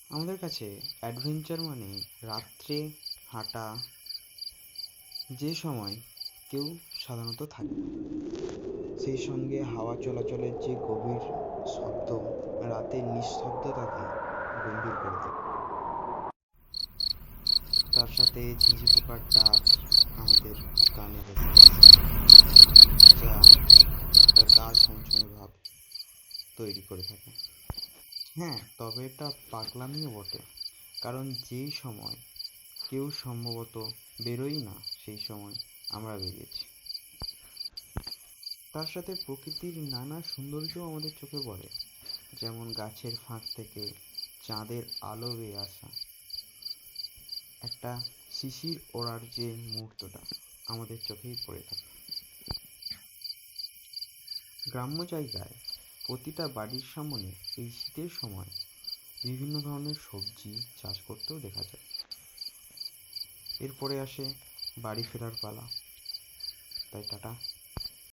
আমাদের কাছে অ্যাডভেঞ্চার মানে রাত্রে হাঁটা, যে সময় কেউ সাধারণত থাকে না। সেই সঙ্গে হাওয়া চলাচলের যে গভীর শব্দ রাতের নিস্তব্ধতাকে গম্ভীর করে তোলে। তার সাথে ঝিঁঝি পোকার ডাক আমাদের কানে ভেসে আসে, যা একটা গা ছমছমে ভাব তৈরি করে থাকে। হ্যাঁ, তবে এটা পাগলামিও বটে, কারণ যেই সময় কেউ সম্ভবত বেরোই না সেই সময় আমরা বেরিয়েছি। তার সাথে প্রকৃতির নানা সৌন্দর্যও আমাদের চোখে পড়ে, যেমন গাছের ফাঁক থেকে চাঁদের আলো বেয়ে আসা, একটা শিশির ওড়ার যে মুহূর্তটা আমাদের চোখেই পড়ে থাকে। গ্রাম্য জায়গায় প্রতিটা বাড়ির সামনে এই শীতের সময় বিভিন্ন ধরনের সবজি চাষ করতেও দেখা যায়। এরপরে আসে বাড়ি ফেরার পালা। তাই টাটা।